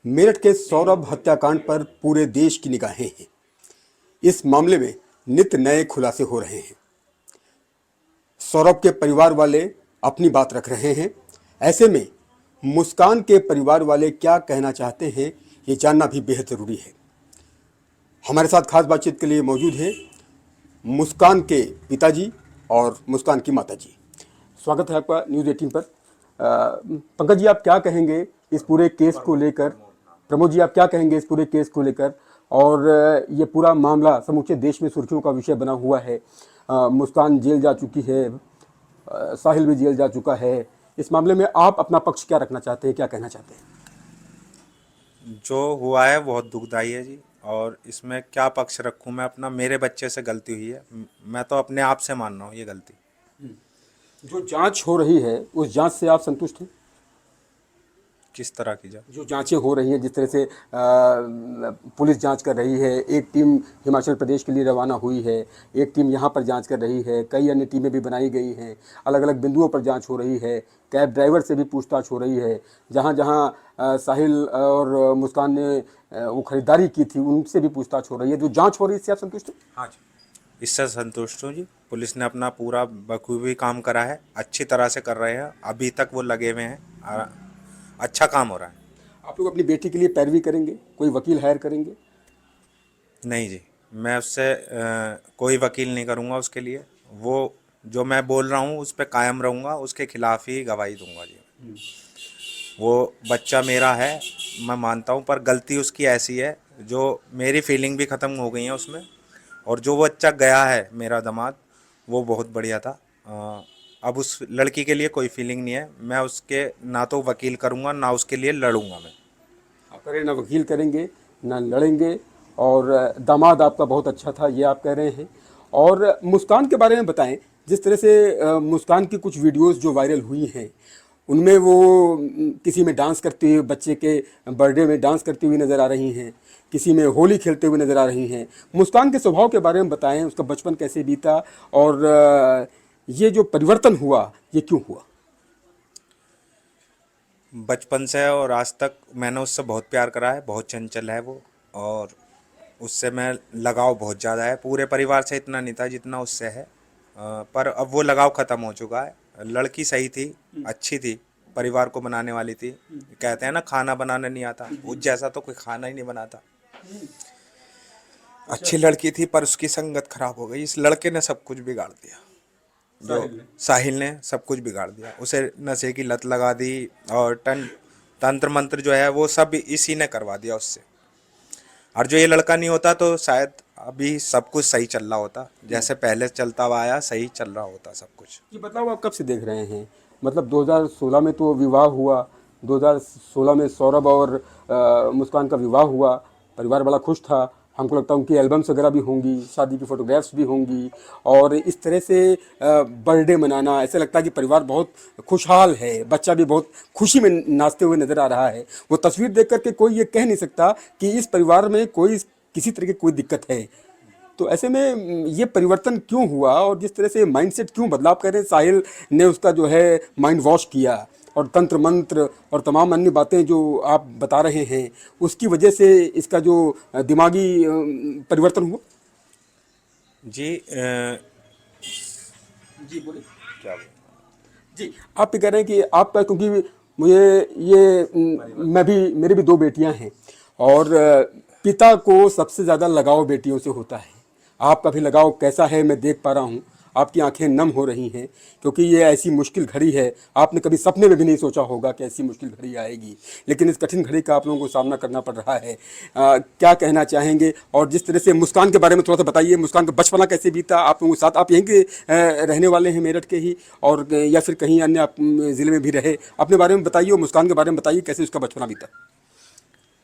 मेरठ के सौरभ हत्याकांड पर पूरे देश की निगाहें हैं। इस मामले में नित्य नए खुलासे हो रहे हैं। सौरभ के परिवार वाले अपनी बात रख रहे हैं। ऐसे में मुस्कान के परिवार वाले क्या कहना चाहते हैं, ये जानना भी बेहद ज़रूरी है। हमारे साथ खास बातचीत के लिए मौजूद हैं मुस्कान के पिताजी और मुस्कान की माताजी। स्वागत है आपका न्यूज़ 18 पर। पंकज जी, आप क्या कहेंगे इस पूरे केस को लेकर? प्रमोद जी, आप क्या कहेंगे इस पूरे केस को लेकर? और ये पूरा मामला समूचे देश में सुर्खियों का विषय बना हुआ है। मुस्कान जेल जा चुकी है, साहिल भी जेल जा चुका है। इस मामले में आप अपना पक्ष क्या रखना चाहते हैं, क्या कहना चाहते हैं? जो हुआ है बहुत दुखदाई है जी। और इसमें क्या पक्ष रखूं मैं अपना? मेरे बच्चे से गलती हुई है, मैं तो अपने आप से मान रहा हूँ ये गलती। जो जांच हो रही है उस जांच से आप संतुष्ट हैं? किस तरह की जा? जो जांचें हो रही हैं, जिस तरह से पुलिस जांच कर रही है, एक टीम हिमाचल प्रदेश के लिए रवाना हुई है, एक टीम यहाँ पर जांच कर रही है, कई अन्य टीमें भी बनाई गई हैं, अलग अलग बिंदुओं पर जांच हो रही है, कैब ड्राइवर से भी पूछताछ हो रही है, जहाँ जहाँ साहिल और मुस्कान ने वो खरीदारी की थी उनसे भी पूछताछ हो रही है। जो जाँच हो रही है इससे आप संतुष्ट हैं? हाँ जी, इससे संतुष्ट हूँ जी। पुलिस ने अपना पूरा बखूबी काम करा है, अच्छी तरह से कर रहे हैं, अभी तक वो लगे हुए हैं, अच्छा काम हो रहा है। आप लोग अपनी बेटी के लिए पैरवी करेंगे, कोई वकील हायर करेंगे? नहीं जी, मैं उससे कोई वकील नहीं करूँगा उसके लिए। वो जो मैं बोल रहा हूँ उस पर कायम रहूँगा, उसके खिलाफ ही गवाही दूंगा जी। वो बच्चा मेरा है, मैं मानता हूँ, पर गलती उसकी ऐसी है जो मेरी फीलिंग भी ख़त्म हो गई है उसमें। और जो बच्चा गया है मेरा दामाद, वो बहुत बढ़िया था। अब उस लड़की के लिए कोई फीलिंग नहीं है। मैं उसके ना तो वकील करूँगा ना उसके लिए लड़ूंगा मैं। आप कह रहे हैं ना वकील करेंगे ना लड़ेंगे, और दामाद आपका बहुत अच्छा था ये आप कह रहे हैं। और मुस्कान के बारे में बताएं। जिस तरह से मुस्कान की कुछ वीडियोस जो वायरल हुई हैं उनमें वो किसी में डांस करते हुए, बच्चे के बर्थडे में डांस करती हुई नज़र आ रही हैं, किसी में होली खेलते हुए नज़र आ रही हैं। मुस्कान के स्वभाव के बारे में बताएं, उसका बचपन कैसे बीता, और ये जो परिवर्तन हुआ ये क्यों हुआ? बचपन से और आज तक मैंने उससे बहुत प्यार करा है, बहुत चंचल है वो। और उससे मैं लगाव बहुत ज़्यादा है, पूरे परिवार से इतना नहीं था जितना उससे है। पर अब वो लगाव ख़त्म हो चुका है। लड़की सही थी, अच्छी थी, परिवार को बनाने वाली थी। कहते हैं ना, खाना बनाना नहीं आता, उस जैसा तो कोई खाना ही नहीं बनाता। अच्छी लड़की थी, पर उसकी संगत खराब हो गई। इस लड़के ने सब कुछ बिगाड़ दिया। जो साहिल ने सब कुछ बिगाड़ दिया, उसे नशे की लत लगा दी। और तंत्र मंत्र जो है वो सब इसी ने करवा दिया उससे। और जो ये लड़का नहीं होता तो शायद अभी सब कुछ सही चल रहा होता, जैसे पहले चलता हुआ आया सही चल रहा होता सब कुछ। ये बदलाव आप कब से देख रहे हैं? मतलब 2016 में तो विवाह हुआ, 2016 में सौरभ और मुस्कान का विवाह हुआ, परिवार बड़ा खुश था। हमको लगता है उनकी एल्बम्स वगैरह भी होंगी, शादी की फ़ोटोग्राफ्स भी होंगी, और इस तरह से बर्थडे मनाना, ऐसा लगता है कि परिवार बहुत खुशहाल है, बच्चा भी बहुत खुशी में नाचते हुए नज़र आ रहा है। वो तस्वीर देख करके कोई ये कह नहीं सकता कि इस परिवार में कोई किसी तरह की कोई दिक्कत है। तो ऐसे में ये परिवर्तन क्यों हुआ, और जिस तरह से माइंडसेट क्यों बदलाव कर रहे हैं? साहिल ने उसका जो है माइंड वॉश किया, और तंत्र मंत्र और तमाम अन्य बातें जो आप बता रहे हैं उसकी वजह से इसका जो दिमागी परिवर्तन हुआ। जी जी बोले। क्या बोलूं? जी, आप ये कह रहे हैं कि आपका, क्योंकि मुझे ये मैं भी, मेरी भी दो बेटियां हैं, और पिता को सबसे ज़्यादा लगाव बेटियों से होता है। आपका भी लगाव कैसा है मैं देख पा रहा हूँ। आपकी आंखें नम हो रही हैं, क्योंकि ये ऐसी मुश्किल घड़ी है, आपने कभी सपने में भी नहीं सोचा होगा कि ऐसी मुश्किल घड़ी आएगी, लेकिन इस कठिन घड़ी का आप लोगों को सामना करना पड़ रहा है। क्या कहना चाहेंगे? और जिस तरह से मुस्कान के बारे में थोड़ा सा बताइए, मुस्कान का बचपना कैसे बीता आप लोगों के साथ? आप यहीं के रहने वाले हैं, मेरठ के ही, और या फिर कहीं अन्य आप ज़िले में भी रहे? अपने बारे में बताइए और मुस्कान के बारे में बताइए, कैसे उसका बचपना बीता।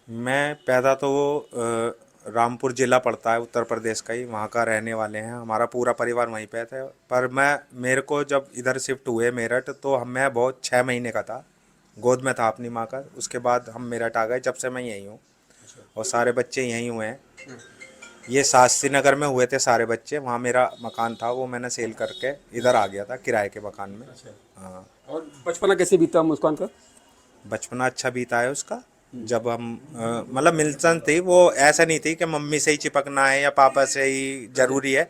मैं पैदा तो वो रामपुर जिला पड़ता है, उत्तर प्रदेश का ही, वहाँ का रहने वाले हैं। हमारा पूरा परिवार वहीं पे था। पर मेरे को जब इधर शिफ्ट हुए मेरठ, तो मैं बहुत 6 महीने का था, गोद में था अपनी माँ का। उसके बाद हम मेरठ आ गए, जब से मैं यहीं हूँ और सारे बच्चे यहीं हुए हैं। ये शास्त्री नगर में हुए थे सारे बच्चे, वहाँ मेरा मकान था, वो मैंने सेल करके इधर आ गया था किराए के मकान में। हाँ। और बचपना कैसे बीता मुस्कान का? बचपना अच्छा बीता है उसका। जब हम मतलब मिल्सन थी, वो ऐसा नहीं थी कि मम्मी से ही चिपकना है या पापा से ही जरूरी है।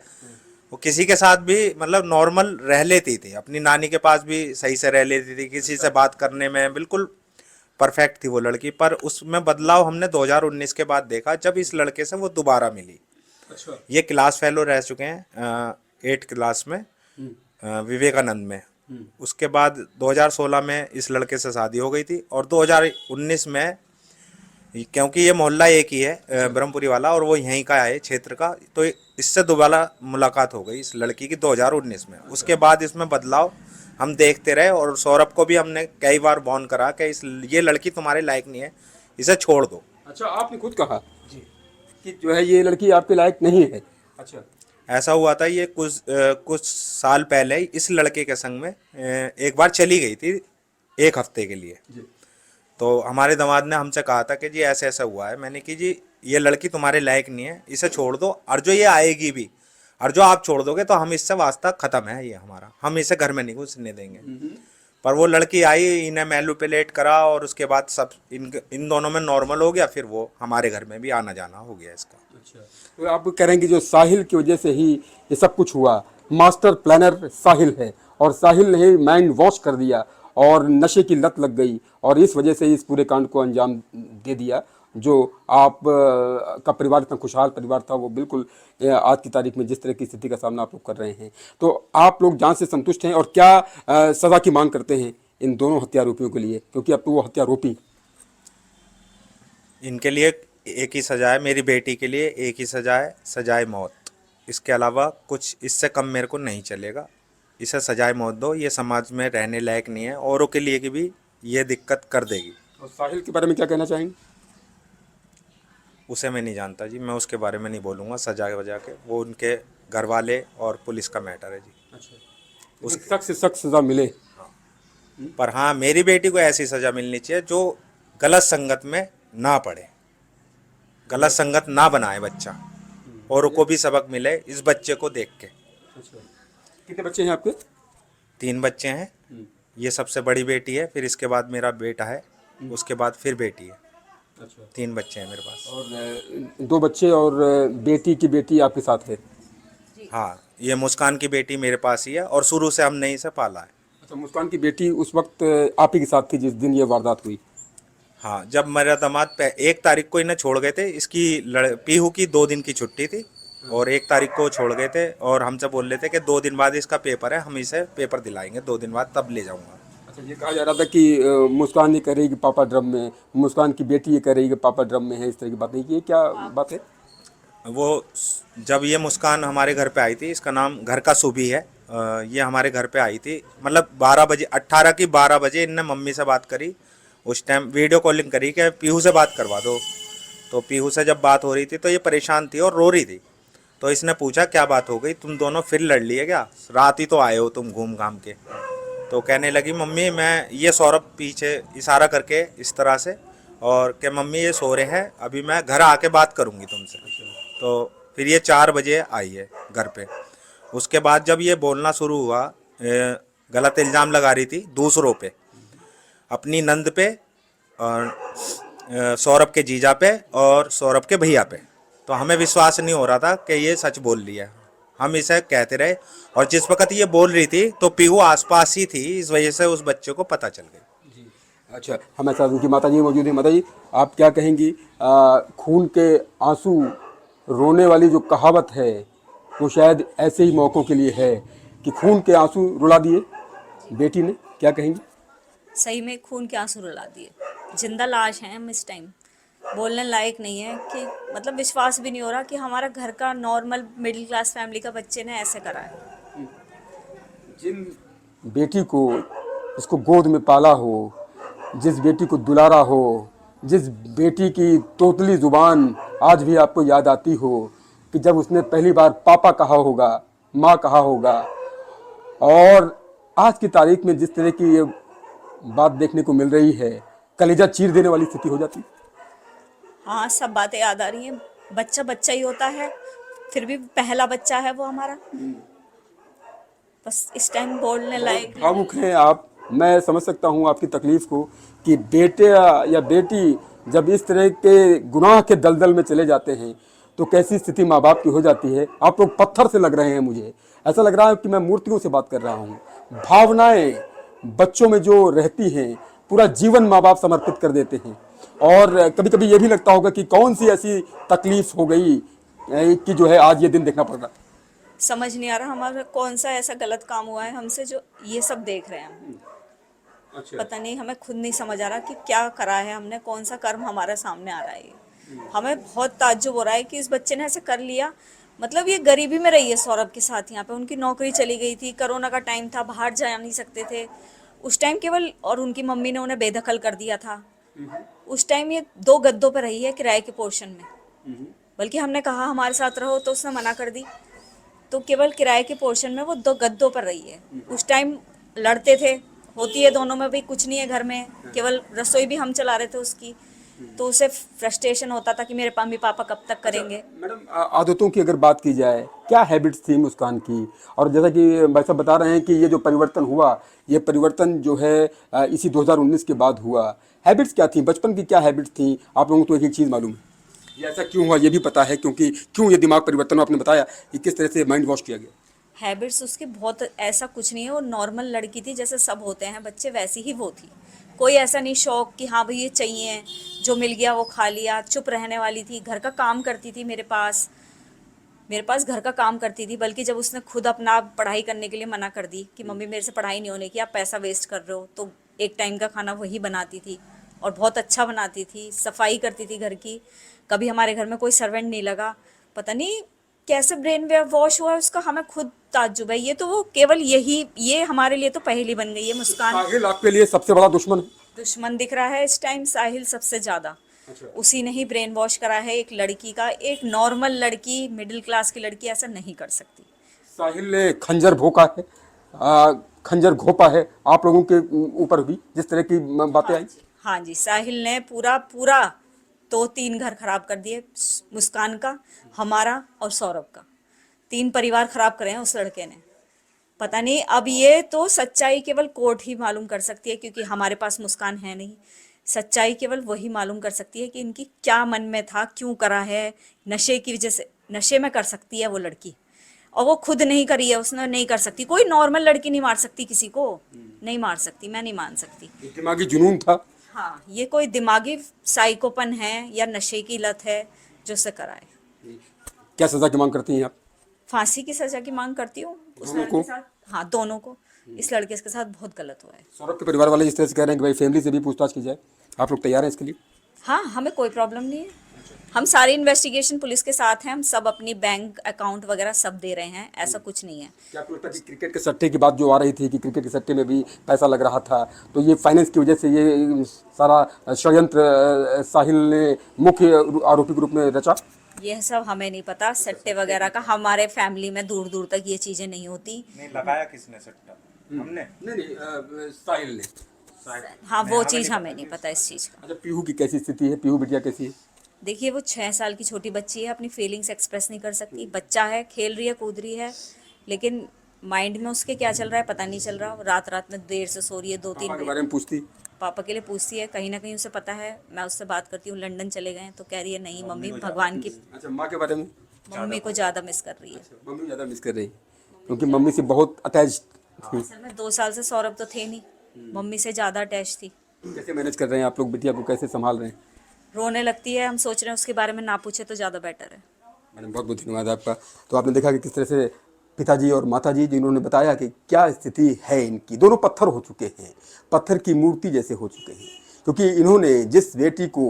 वो किसी के साथ भी मतलब नॉर्मल रह लेती थी, अपनी नानी के पास भी सही से रह लेती थी, किसी से बात करने में बिल्कुल परफेक्ट थी वो लड़की। पर उसमें बदलाव हमने 2019 के बाद देखा, जब इस लड़के से वो दोबारा मिली। अच्छा। ये क्लास फेलो रह चुके हैं 8 क्लास में, विवेकानंद में। उसके बाद 2016 में इस लड़के से शादी हो गई थी, और 2019 में, क्योंकि ये मोहल्ला एक ही है ब्रह्मपुरी वाला, और वो यहीं का है क्षेत्र का, तो इससे दोबारा मुलाकात हो गई इस लड़की की 2019 में। उसके बाद इसमें बदलाव हम देखते रहे, और सौरभ को भी हमने कई बार वार्न करा कि ये लड़की तुम्हारे लायक नहीं है, इसे छोड़ दो। अच्छा, आपने खुद कहा कि जो है ये लड़की आपके लायक नहीं है। अच्छा। ऐसा हुआ था, ये कुछ साल पहले ही इस लड़के के संग में एक बार चली गई थी 1 हफ्ते के लिए। तो हमारे दामाद ने हमसे कहा था कि जी ऐसा ऐसा हुआ है। मैंने कि जी ये लड़की तुम्हारे लायक नहीं है, इसे छोड़ दो, और जो ये आएगी भी, और जो आप छोड़ दोगे तो हम इससे वास्ता ख़त्म है ये हमारा, हम इसे घर में नहीं घुसने देंगे। पर वो लड़की आई, इन्हें मैनिपुलेट करा, और उसके बाद सब इन दोनों में नॉर्मल हो गया, फिर वो हमारे घर में भी आना जाना हो गया इसका। अच्छा, तो आप कह रहे हैं कि जो साहिल की वजह से ही ये सब कुछ हुआ, मास्टर प्लानर साहिल है, और साहिल ने ही माइंड वॉश कर दिया और नशे की लत लग गई, और इस वजह से इस पूरे कांड को अंजाम दे दिया। जो आप का परिवार इतना खुशहाल परिवार था, वो बिल्कुल आज की तारीख में जिस तरह की स्थिति का सामना आप लोग कर रहे हैं, तो आप लोग जान से संतुष्ट हैं, और क्या सज़ा की मांग करते हैं इन दोनों हत्यारोपियों के लिए, क्योंकि अब तो वो हत्यारोपी। इनके लिए एक ही सजा है, मेरी बेटी के लिए एक ही सजा है, सजाए मौत। इसके अलावा कुछ इससे कम मेरे को नहीं चलेगा। इसे सजाए मौत दो, ये समाज में रहने लायक नहीं है, औरों के लिए की भी ये दिक्कत कर देगी। और साहिल के बारे में क्या कहना चाहेंगे? उसे मैं नहीं जानता जी, मैं उसके बारे में नहीं बोलूँगा सजा वजा के, वो उनके घर वाले और पुलिस का मैटर है जी। अच्छा, उस सख्त से सख्त सजा मिले। पर हाँ, मेरी बेटी को ऐसी सज़ा मिलनी चाहिए जो गलत संगत में ना पड़े, गलत संगत ना बनाए बच्चा, औरों को भी सबक मिले इस बच्चे को देख के। अच्छा, कितने बच्चे हैं आपके? 3 बच्चे हैं, ये सबसे बड़ी बेटी है, फिर इसके बाद मेरा बेटा है, उसके बाद फिर बेटी है। अच्छा, 3 बच्चे हैं मेरे पास। और 2 बच्चे, और बेटी की बेटी आपके साथ है? हाँ, ये मुस्कान की बेटी मेरे पास ही है, और शुरू से हमने इसे पाला है। अच्छा, मुस्कान की बेटी उस वक्त आप ही के साथ थी जिस दिन ये वारदात हुई? हाँ, जब मेरा दामाद 1 तारीख को इन्हें छोड़ गए थे, इसकी पीहू की 2 दिन की छुट्टी थी, और 1 तारीख को छोड़ गए थे, और हमसे बोल रहे थे कि 2 दिन बाद इसका पेपर है, हम इसे पेपर दिलाएंगे 2 दिन बाद, तब ले जाऊंगा। अच्छा, ये कहा जा रहा था कि मुस्कान ये कह रही कि पापा ड्रम में, मुस्कान की बेटी ये कह रही कि पापा ड्रम में है, इस तरह की बात नहीं की, क्या बात है? वो जब ये मुस्कान हमारे घर पे आई थी, इसका नाम घर का सुबी है, ये हमारे घर पे आई थी, मतलब 12 बजे, 18 की 12 बजे इनने मम्मी से बात करी। उस टाइम वीडियो कॉलिंग करी कि पीहू से बात करवा दो। तो पीहू से जब बात हो रही थी तो ये परेशान थी और रो रही थी। तो इसने पूछा क्या बात हो गई, तुम दोनों फिर लड़ लिए क्या, रात ही तो आए हो तुम घूम घाम के। तो कहने लगी मम्मी मैं, ये सौरभ पीछे इशारा करके इस तरह से, और कि मम्मी ये सो रहे हैं, अभी मैं घर आके बात करूँगी तुमसे। तो फिर ये 4 बजे आई है घर पे। उसके बाद जब ये बोलना शुरू हुआ, गलत इल्ज़ाम लगा रही थी दूसरों पे, अपनी नंद पे, और सौरभ के जीजा पे, और सौरभ के भैया पे। तो हमें विश्वास नहीं हो रहा था कि ये सच बोल रही है, हम इसे कहते रहे। और जिस वक्त ये बोल रही थी तो पीहू आसपास ही थी, इस वजह से उस बच्चे को पता चल गई। अच्छा, हमारे साथ उनकी माता जी मौजूद हैं। माता जी, आप क्या कहेंगी? खून के आंसू रोने वाली जो कहावत है, वो शायद ऐसे ही मौक़ों के लिए है कि खून के आंसू रुला दिए बेटी ने, क्या कहेंगी? सही में खून के आंसू रुला दिए, जिंदा लाश हैं हम इस टाइम, बोलने लायक नहीं है कि मतलब विश्वास भी नहीं हो रहा कि हमारा घर का नॉर्मल मिडिल क्लास फैमिली का बच्चे ने ऐसे करा है। जिन बेटी को, इसको गोद में पाला हो, जिस बेटी को दुलारा हो, जिस बेटी की तोतली ज़ुबान आज भी आपको याद आती हो कि जब उसने पहली बार पापा कहा होगा, माँ कहा होगा, और आज की तारीख में जिस तरह की ये बात देखने को मिल रही है, कलेजा चीर देने वाली स्थिति हो जाती। हाँ, सब बातें याद आ रही हैं। बच्चा बच्चा ही होता है, फिर भी पहला बच्चा है वो हमारा, बस इस टाइम बोलने लायक नहीं। भावुक हैं आप, मैं समझ सकता हूँ आपकी तकलीफ़ को कि बेटे या बेटी जब इस तरह के गुनाह के दलदल में चले जाते हैं तो कैसी स्थिति माँ बाप की हो जाती है। आप लोग पत्थर से लग रहे हैं, मुझे ऐसा लग रहा है कि मैं मूर्तियों से बात कर रहा हूँ। भावनाएं बच्चों में जो रहती हैं, पूरा जीवन माँ बाप समर्पित कर देते हैं। और कभी कभी ये भी लगता होगा कि कौन सी ऐसी तकलीफ हो गई कि जो है आज ये दिन देखना पड़ रहा है। समझ नहीं आ रहा हमारा कौन सा ऐसा गलत काम हुआ है हमसे जो ये सब देख रहे हैं हम। अच्छा। पता नहीं, हमें खुद नहीं समझ आ रहा कि क्या करा है हमने, कौन सा कर्म हमारे सामने आ रहा है ये। हमें बहुत ताज्जुब हो रहा है कि इस बच्चे ने ऐसे कर लिया। मतलब ये गरीबी में रही है सौरभ के साथ, यहाँ पे उनकी नौकरी चली गई थी, कोरोना का टाइम था, बाहर जा नहीं सकते थे उस टाइम केवल, और उनकी मम्मी ने उन्हें बेदखल कर दिया था। उस टाइम ये 2 गद्दों पर रही है किराए के पोर्शन में, बल्कि हमने कहा हमारे साथ रहो तो उसने मना कर दी, तो केवल किराए के पोर्शन में वो 2 गद्दों पर रही है। उस टाइम लड़ते थे, होती है दोनों में भी, कुछ नहीं है घर में, केवल रसोई भी हम चला रहे थे उसकी, तो उसे फ्रस्ट्रेशन होता था कि मेरे मम्मी पापा कब तक करेंगे। मैडम, आदतों की अगर बात की जाए, क्या हैबिट्स थी मुस्कान की? और जैसा कि भाई साहब बता रहे हैं कि ये जो परिवर्तन हुआ, ये परिवर्तन जो है इसी 2019 के बाद हुआ। हैबिट्स क्या थी, बचपन की क्या हैबिट्स थी? आप लोगों को एक एक चीज़ मालूम है, ये ऐसा क्यों हुआ ये भी पता है, क्योंकि क्यों ये दिमाग परिवर्तन आपने बताया कि किस तरह से माइंड वॉश किया गया। हैबिट्स उसकी बहुत ऐसा कुछ नहीं है, वो नॉर्मल लड़की थी जैसे सब होते हैं बच्चे, वैसी ही वो थी। कोई ऐसा नहीं शौक कि हाँ भाई ये चाहिए, जो मिल गया वो खा लिया। चुप रहने वाली थी, घर का काम करती थी मेरे पास घर का काम करती थी। बल्कि जब उसने खुद अपना पढ़ाई करने के लिए मना कर दी कि मम्मी मेरे से पढ़ाई नहीं होने की, आप पैसा वेस्ट कर रहे हो, तो एक टाइम का खाना वही बनाती थी और बहुत अच्छा बनाती थी, सफाई करती थी घर की। कभी हमारे घर में कोई सर्वेंट नहीं लगा। पता नहीं कैसे ब्रेन वॉश हुआ है उसका, हमें खुद ताज्जुब है। ये तो वो केवल ये हमारे लिए तो पहेली बन गई है। मुस्कान साहिल आपके लिए सबसे बड़ा दुश्मन है? दुश्मन दिख रहा है इस टाइम, साहिल सबसे ज्यादा। उसी ने ही ब्रेन वॉश करा है एक लड़की का। एक नॉर्मल लड़की, मिडिल क्लास की लड़की ऐसा नहीं कर सकती। साहिल ने खंजर भोंका है, खंजर घोंपा है आप लोगों के ऊपर भी, जिस तरह की बातें आई। हाँ जी, साहिल ने पूरा 2-3 घर खराब कर दिए, मुस्कान का, हमारा और सौरभ का। 3 परिवार खराब करे हैं उस लड़के ने। पता नहीं, अब ये तो सच्चाई केवल कोर्ट ही मालूम कर सकती है, क्योंकि हमारे पास मुस्कान है नहीं। सच्चाई केवल वही मालूम कर सकती है कि इनकी क्या मन में था, क्यों करा है। नशे की वजह से, नशे में कर सकती है वो लड़की, और वो खुद नहीं करी है, उसने नहीं कर सकती। कोई नॉर्मल लड़की नहीं मार सकती किसी को, नहीं मार सकती, मैं नहीं मान सकती। दिमागी जुनून था। हाँ, ये कोई दिमागी साइकोपन है या नशे की लत है जो से कराए। क्या सजा की मांग करती हैं आप? फांसी की सजा की मांग करती हूँ उस दोनों लड़के को? के साथ। हाँ, दोनों को। इस लड़के के साथ बहुत गलत हुआ है। सौरभ के परिवार वाले जिस तरह से कह रहे हैं कि भाई फैमिली से भी पूछताछ की जाए, आप लोग तैयार हैं इसके लिए? हाँ, हमें कोई प्रॉब्लम नहीं है। हम सारी इन्वेस्टिगेशन पुलिस के साथ हैं, हम सब अपनी बैंक अकाउंट वगैरह सब दे रहे हैं, ऐसा कुछ नहीं है। क्या आपको लगता है कि क्रिकेट के सट्टे की बात जो आ रही थी कि क्रिकेट के सट्टे में भी पैसा लग रहा था, तो ये फाइनेंस की वजह से ये सारा षड्यंत्र साहिल ने मुख्य आरोपी के रूप में रचा? यह सब हमें नहीं पता, सट्टे वगैरह का हमारे फैमिली में दूर दूर तक ये चीज़ें नहीं होती। नहीं लगाया किसने सट्टा? हमने नहीं, साहिल ने। हाँ, वो चीज़ हमें नहीं पता इस चीज़ का। अच्छा, पीहू की कैसी स्थिति है? पीहू बिटिया कैसी है? देखिए, वो 6 साल की छोटी बच्ची है, अपनी फीलिंग्स एक्सप्रेस नहीं कर सकती। बच्चा है, खेल रही है, कूद रही है, लेकिन माइंड में उसके क्या चल रहा है पता नहीं चल रहा। रात रात में देर से सो रही है, 2-3 पापा के बजे। बारे में पूछती? पापा के लिए पूछती है, कहीं ना कहीं उसे पता है। मैं उससे बात करती हूँ, लंदन चले गए, तो कह रही है नहीं मम्मी, भगवान की। अच्छा, माँ के बारे में? मम्मी को ज़्यादा मिस कर रही है। मम्मी ज़्यादा मिस कर रही, क्योंकि मम्मी से बहुत अटैच थी। असल में 2 साल से सौरभ तो थे नहीं, मम्मी से ज़्यादा अटैच थी। कैसे मैनेज कर रहे हैं आप लोग, बिटिया को कैसे संभाल रहे हैं? रोने लगती है, हम सोच रहे हैं उसके बारे में ना पूछे तो ज़्यादा बेटर है। मैडम, बहुत बहुत धन्यवाद आपका। तो आपने देखा कि किस तरह से पिताजी और माताजी जिन्होंने बताया कि क्या स्थिति है इनकी। दोनों पत्थर हो चुके हैं, पत्थर की मूर्ति जैसे हो चुके हैं, क्योंकि इन्होंने जिस बेटी को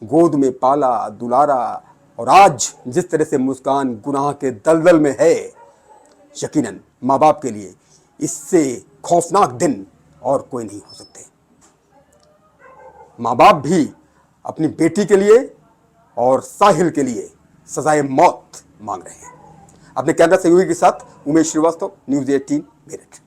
गोद में पाला, दुलारा, और आज जिस तरह से मुस्कान गुनाह के दलदल में है, यकीनन माँ बाप के लिए इससे खौफनाक दिन और कोई नहीं हो सकते। माँ बाप भी अपनी बेटी के लिए और साहिल के लिए सजाए मौत मांग रहे हैं। अपने कैमरा सहयोगी के साथ उमेश श्रीवास्तव, न्यूज़ 18 मेरठ।